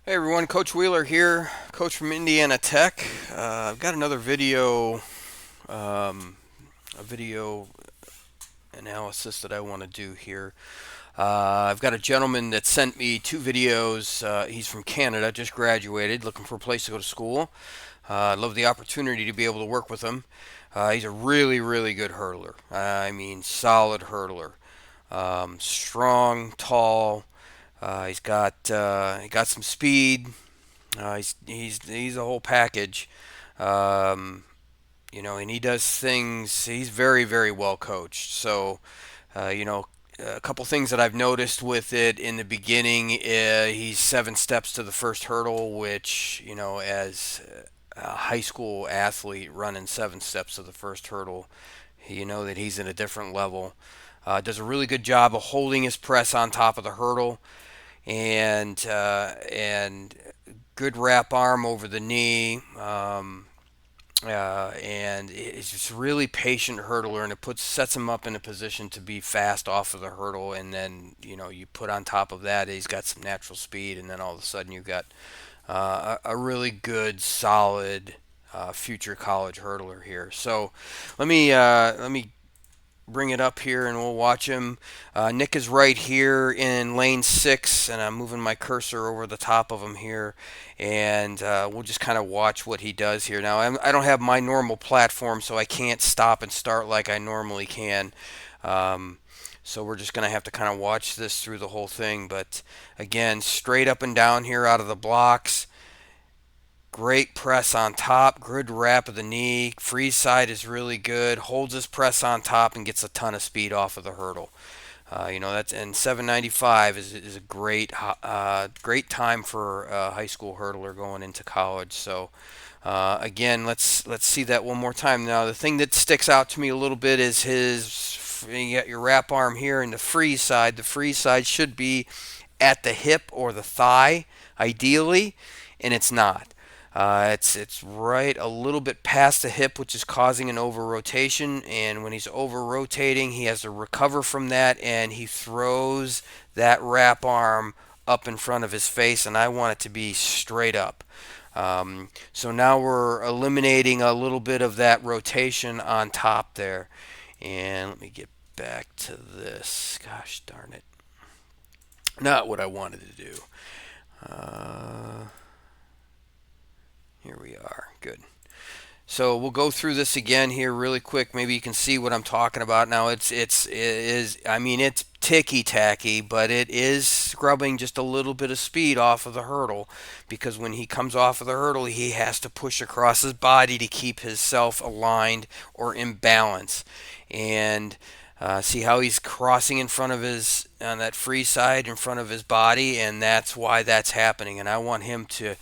Hey everyone, Coach Wheeler here, coach from Indiana Tech. I've got another um, a video analysis that I want to do here. I've got a gentleman that sent me two videos. He's from Canada, just graduated, looking for a place to go to school. I love the opportunity to be able to work with him. He's a really, really good hurdler. I mean, solid hurdler. Strong, tall. He got some speed. He's a whole package, um, and he does things. He's very very well coached. So, you know, a couple things that I've noticed with it in the beginning. He's 7 steps to the first hurdle, which as a high school athlete running 7 steps to the first hurdle, you know that he's in a different level. Does a really good job of holding his press on top of the hurdle and good wrap arm over the knee. And it's just really patient hurdler, and it puts sets him up in a position to be fast off of the hurdle, and then you put on top of that he's got some natural speed, and then all of a sudden you've got a really good, solid future college hurdler here. So let me bring it up here and we'll watch him. Nick is right here in lane 6, and I'm moving my cursor over the top of him here, and we'll just kind of watch what he does here. Now, I don't have my normal platform, so I can't stop and start like I normally can. Um, so we're just going to have to kind of watch this through the whole thing. But again, straight up and down here out of the blocks. Great press on top, good wrap of the knee. Freeze side is really good. Holds his press on top and gets a ton of speed off of the hurdle. That's and 795 is a great time for a high school hurdler going into college. So again, let's see that one more time. Now the thing that sticks out to me a little bit is his. You got your wrap arm here and the freeze side. The freeze side should be at the hip or the thigh, ideally, and it's not. It's right a little bit past the hip, which is causing an over rotation. And when he's over rotating, he has to recover from that, and he throws that wrap arm up in front of his face, and I want it to be straight up. So now we're eliminating a little bit of that rotation on top there. And let me get back to this. Gosh darn it. Not what I wanted to do. Uh, Here we are. Good. So we'll go through this again here really quick. Maybe you can see what I'm talking about now. It's ticky tacky, but it is scrubbing just a little bit of speed off of the hurdle, because when he comes off of the hurdle, he has to push across his body to keep himself aligned or in balance. And see how he's crossing in front of his on that free side in front of his body, and that's why that's happening. And I want him to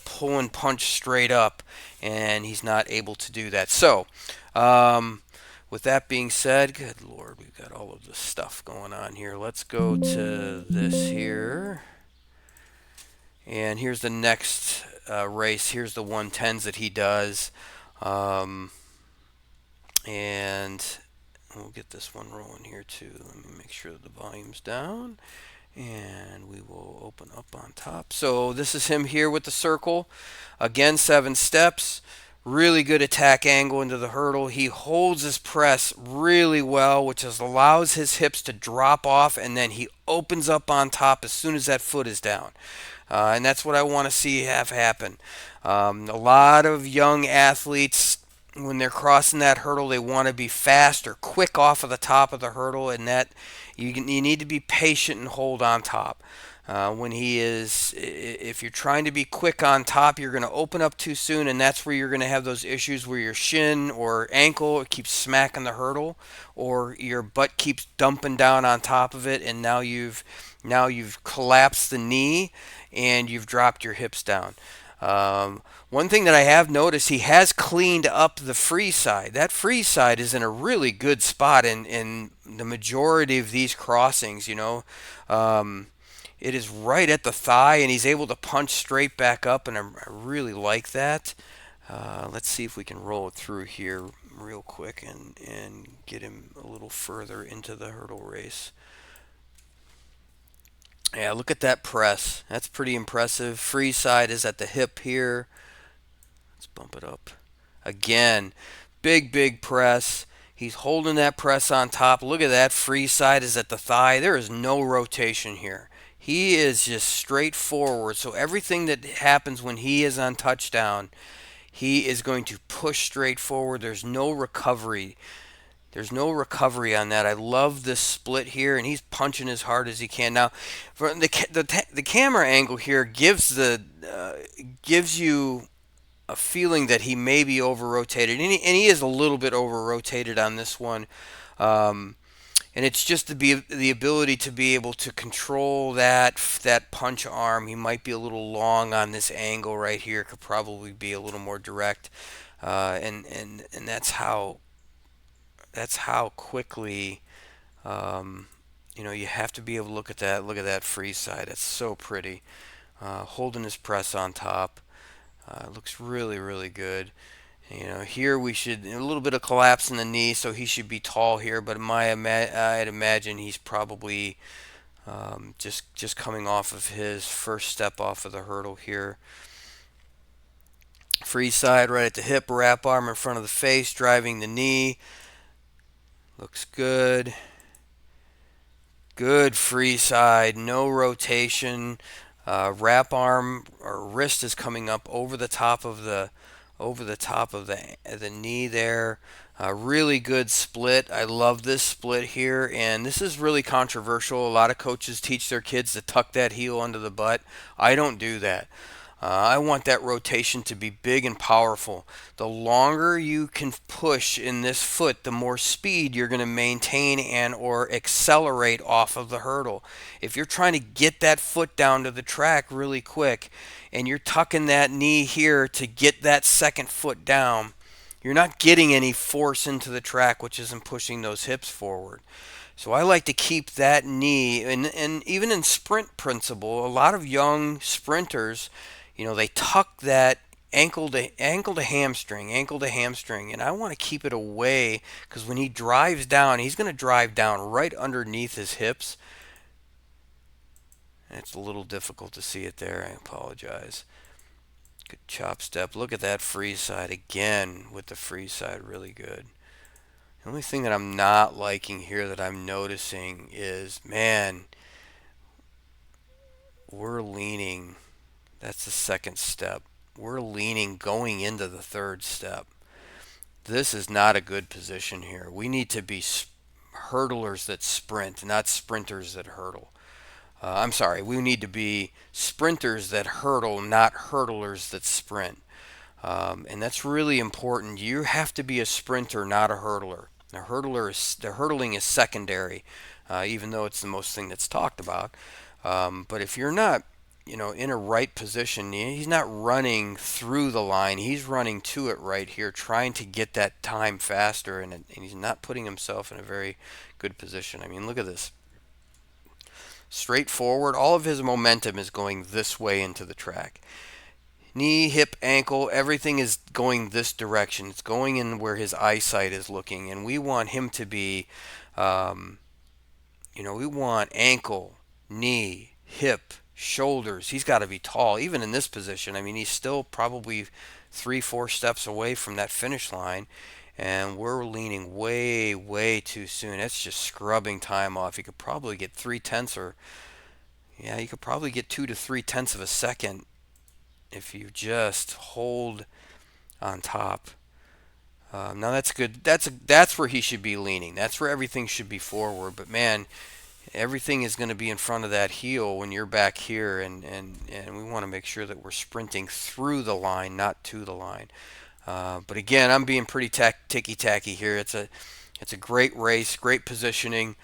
pull and punch straight up, and he's not able to do that. So, with that being said, good Lord, we've got all of this stuff going on here. Let's go to this here, and here's the next race. Here's the 110s that he does, um, and we'll get this one rolling here too. Let me make sure that the volume's down. And we will open up on top. So this is him here with the circle. Again, 7 steps. Really good attack angle into the hurdle. He holds his press really well, which allows his hips to drop off, and then he opens up on top as soon as that foot is down. And that's what I want to see have happen. A lot of young athletes, when they're crossing that hurdle, they want to be fast or quick off of the top of the hurdle, and that you need to be patient and hold on top. When he is, if you're trying to be quick on top, you're going to open up too soon, and that's where you're going to have those issues where your shin or ankle keeps smacking the hurdle, or your butt keeps dumping down on top of it, and now you've collapsed the knee, and you've dropped your hips down. One thing that I have noticed, he has cleaned up the free side. That free side is in a really good spot in the majority of these crossings. It is right at the thigh, and he's able to punch straight back up, and I really like that. Let's see if we can roll it through here real quick and get him a little further into the hurdle race. Yeah, look at that press. That's pretty impressive. Free side is at the hip here. Let's bump it up. Again, big press. He's holding that press on top. Look at that. Free side is at the thigh. There is no rotation here. He is just straight forward. So everything that happens when he is on touchdown, he is going to push straight forward. There's no recovery. There's no recovery on that. I love this split here, and he's punching as hard as he can. Now, for the camera angle here gives you a feeling that he may be over rotated, and he is a little bit over rotated on this one. Um, and it's just the ability to be able to control that punch arm. He might be a little long on this angle right here. Could probably be a little more direct, and that's how quickly. Um, you have to be able to look at that. Look at that free side. It's so pretty. Holding his press on top. Looks really good. Here we should a little bit of collapse in the knee, so he should be tall here. But I'd imagine he's probably just coming off of his first step off of the hurdle here. Free side right at the hip, wrap arm in front of the face, driving the knee. Looks good. Good free side, no rotation. Wrap arm or wrist is coming up over the top of the knee there. Really good split. I love this split here, and this is really controversial. A lot of coaches teach their kids to tuck that heel under the butt. I don't do that. I want that rotation to be big and powerful. The longer you can push in this foot, the more speed you're going to maintain and or accelerate off of the hurdle. If you're trying to get that foot down to the track really quick and you're tucking that knee here to get that second foot down, you're not getting any force into the track, which isn't pushing those hips forward. So I like to keep that knee, and even in sprint principle, a lot of young sprinters, they tuck that ankle to hamstring, and I want to keep it away because when he drives down, he's going to drive down right underneath his hips. It's a little difficult to see it there. I apologize. Good chop step. Look at that free side again with the free side, really good. The only thing that I'm not liking here that I'm noticing is, man, we're leaning. That's the second step. We're leaning going into the third step. This is not a good position here. We need to be hurdlers that sprint, not sprinters that hurdle. I'm sorry, we need to be sprinters that hurdle, not hurdlers that sprint. And that's really important. You have to be a sprinter, not a hurdler. The hurdling is secondary, even though it's the most thing that's talked about. But if you're not, in a right position, he's not running through the line. He's running to it right here, trying to get that time faster, and he's not putting himself in a very good position. I mean, look at this. Straight forward, all of his momentum is going this way into the track. Knee, hip, ankle, everything is going this direction. It's going in where his eyesight is looking, and we want him to be, we want ankle, knee, hip, shoulders. He's got to be tall, even in this position. I mean, he's still probably 3, 4 steps away from that finish line, and we're leaning way too soon. That's just scrubbing time off. You could probably get 3/10 or, yeah, you could probably get 2 to 3 tenths of a second if you just hold on top. Now that's good. That's where he should be leaning. That's where everything should be forward. But man, everything is going to be in front of that heel when you're back here, and we want to make sure that we're sprinting through the line, not to the line. But again, I'm being pretty ticky tacky here. It's a great race, great positioning.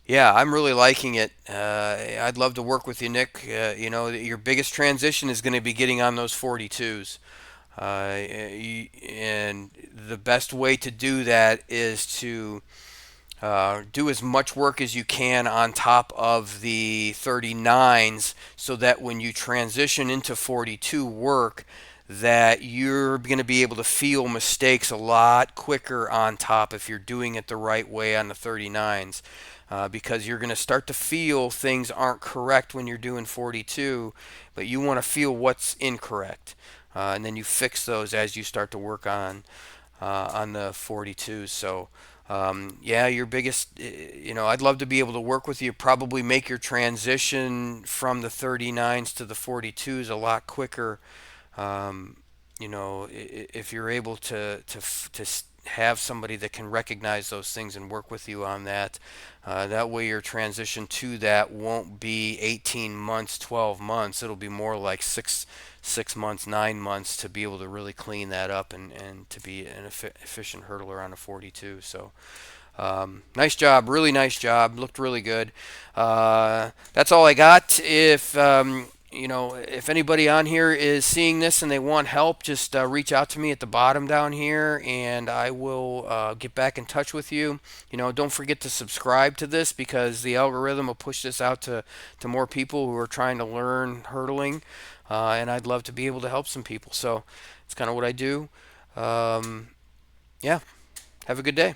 Yeah, I'm really liking it. I'd love to work with you, Nick. Your biggest transition is going to be getting on those 42s. And the best way to do that is to do as much work as you can on top of the 39s so that when you transition into 42 work, that you're going to be able to feel mistakes a lot quicker on top if you're doing it the right way on the 39s. because you're going to start to feel things aren't correct when you're doing 42, but you want to feel what's incorrect. And then you fix those as you start to work on the 42. So, yeah, your biggest, I'd love to be able to work with you, probably make your transition from the 39s to the 42s a lot quicker. Um, if you're able to have somebody that can recognize those things and work with you on that, that way your transition to that won't be 18 months, 12 months. It'll be more like 6 months, 9 months to be able to really clean that up and to be an efficient hurdler on a 42. So, nice job, really nice job. Looked really good. That's all I got. If anybody on here is seeing this and they want help, just reach out to me at the bottom down here, and I will get back in touch with you. Don't forget to subscribe to this because the algorithm will push this out to more people who are trying to learn hurdling, and I'd love to be able to help some people. So it's kind of what I do. Yeah, have a good day.